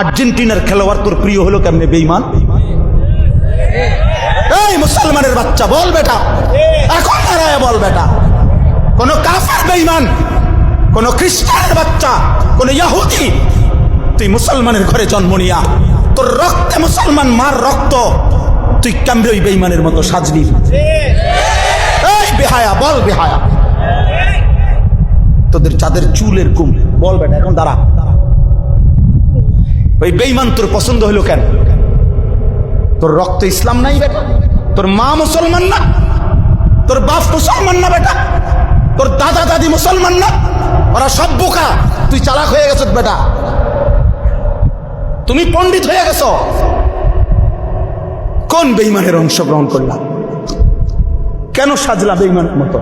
আর্জেন্টিনার খেলোয়াড় তোর প্রিয় হলো কেমনে বেঈমান? এই মুসলমানের বাচ্চা বল বেটা, এখন দাঁড়ায় বল বেটা। কোন কাফের বেঈমান, কোন খ্রিস্টানের বাচ্চা, কোন ইহুদি, তুই মুসলমানের ঘরে জন্ম নিয়া তোর রক্তে মুসলমান মার রক্ত, তুই কেমনে ওই বেঈমানের মতো সাজলি? এই বেহায়া বল, বেহায়া তোদের চাঁদের চুলের কুম বল বেটা, এখন দাঁড়া। ওই বেঈমান তোর পছন্দ হলো কেন? তোর রক্ত ইসলাম নাই বেটা, তোর মা মুসলমান না, তোর বাপ মুসলমান না বেটা, তোর দাদা দাদি মুসলমান না, ওরা সব বোকা, তুই চালাক হয়ে গেছ বেটা, তুমি পণ্ডিত হয়ে গেছ। কোন বেঈমানের অংশগ্রহণ করলাম? কেন সাজলা বেঈমানের মতো?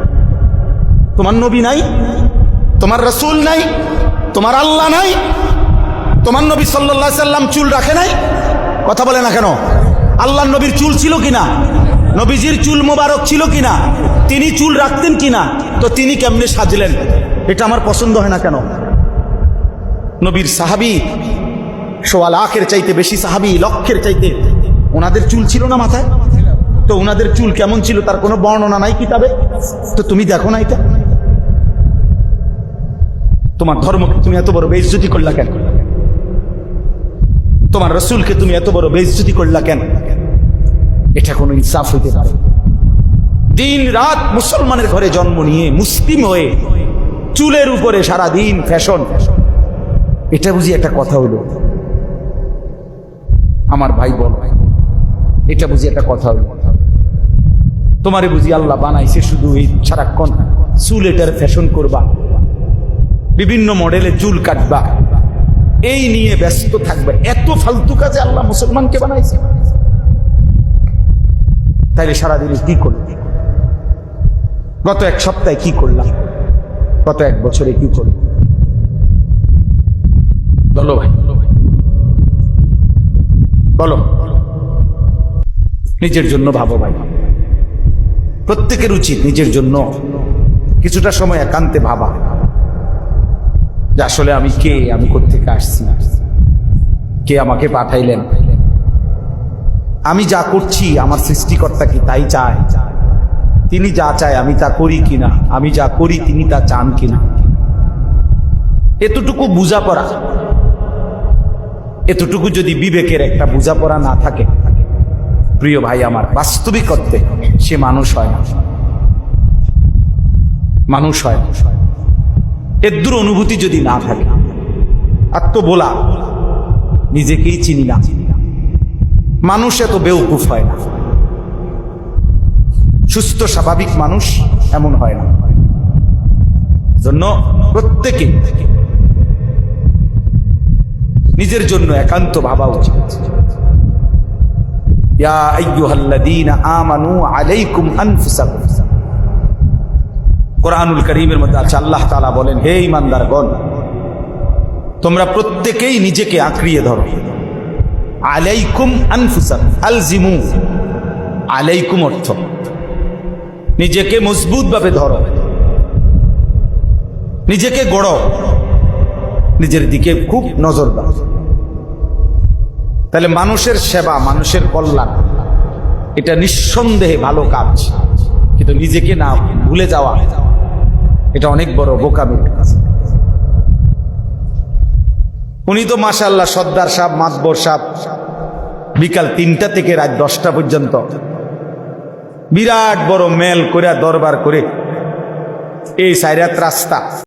তোমার নবী নাই, তোমার রাসূল নাই, তোমার আল্লাহ নাই, তোমার নবী সাল্লাল্লাহু আলাইহি সাল্লাম চুল রাখে নাই? কথা বলে না কেন? আল্লাহর নবীর চুল ছিল কিনা? নবীজির চুল মোবারক ছিল কিনা? তিনি চুল রাখতেন কিনা? তো তিনি কেমনে সাজলেন? এটা আমার পছন্দ হয় না কেন? নবীর সাহাবী সোয়া লাখের চাইতে বেশি সাহাবী, লক্ষের চাইতে, ওনাদের চুল ছিল না মাথায়? তো ওনাদের চুল কেমন ছিল তার কোনো বর্ণনা নাই কিতাবে? তো তুমি দেখো না এটা? তোমার ধর্মকে তুমি এত বড় বেইজ্জতি করলা কেন? তোমার রাসূলকে তুমি এত বড় বেইজ্জতি করলা কেন? এটা কোনো ইনসাফ হইতে পারে? দিন রাত মুসলমানের ঘরে জন্ম নিয়ে মুসলিম হয়ে চুলের উপরে সারা দিন ফ্যাশন, এটা বুঝি একটা কথা হলো? আমার ভাই বল, এটা বুঝি একটা কথা হলো? তোমারে বুঝি আল্লাহ বানাইছে শুধু এই সারাক্ষণ চুল এটার ফ্যাশন করবা, বিভিন্ন মডেলে চুল কাটবা, এই নিয়ে ব্যস্ত থাকবে? এত ফালতু কাজে আল্লাহ মুসলমানকে বানাইছে? তাইলে সারাদিনে কি করলাম? গত এক সপ্তাহে কি করলাম? গত এক বছরে কি করলাম? বলো ভাই, বলো। নিজের জন্য ভাবো ভাই, প্রত্যেকের উচিত নিজের জন্য কিছুটা সময় একান্তে ভাবা যে আসলে আমি কে, আমি কোত্থেকে আসছি, কে আমাকে পাঠাইলেন, আমি যা করছি আমার সৃষ্টিকর্তা কি তাই চায়? তিনি যা চায় আমি তা করি কিনা, আমি যা করি তিনি তা চান কিনা? এতটুকু বোঝাপড়া, এতটুকু যদি বিবেকের একটা বোঝাপড়া না থাকে, প্রিয় ভাই আমার, বাস্তবিক অর্থে সে মানুষ হয় না, মানুষ হয় না। এর অনুভূতি যদি না থাকে, আর তো বলা নিজেকেই চিনি না, মানুষ এত বেউকুফ হয় না, সুস্থ স্বাভাবিক মানুষ এমন হয় না। জন্য প্রত্যেকে নিজের জন্য একান্ত ভাবা উচিত। ইয়া আইয়ুহাল্লাযীনা আমানু আলাইকুম আনফুসাকুম, কোরআনুল কারীমের মধ্যে আছে, আল্লাহ তাআলা বলেন, হে ঈমানদারগণ, তোমরা প্রত্যেকেই নিজেকে আঁকড়িয়ে ধরো। আলাইকুম আনফুসাকুম, আলজিমু, আলাইকুম অর্থ নিজেকে মজবুতভাবে ধরো, নিজেকে গড়ো, নিজের দিকে খুব নজর দাও। তাহলে মানুষের সেবা, মানুষের কল্যাণ, এটা নিঃসন্দেহে ভালো কাজ, কিন্তু নিজেকে না ভুলে যাওয়া এটা অনেক বড় বোকামির কাজ। উনি তো মাশাআল্লাহ সর্দার সাহেব, মাতবর সাহেব, বিকাল 3টা থেকে রাত 10টা পর্যন্ত বিরাট বড় মেল করে দরবার করে এই সাইরাত রাস্তা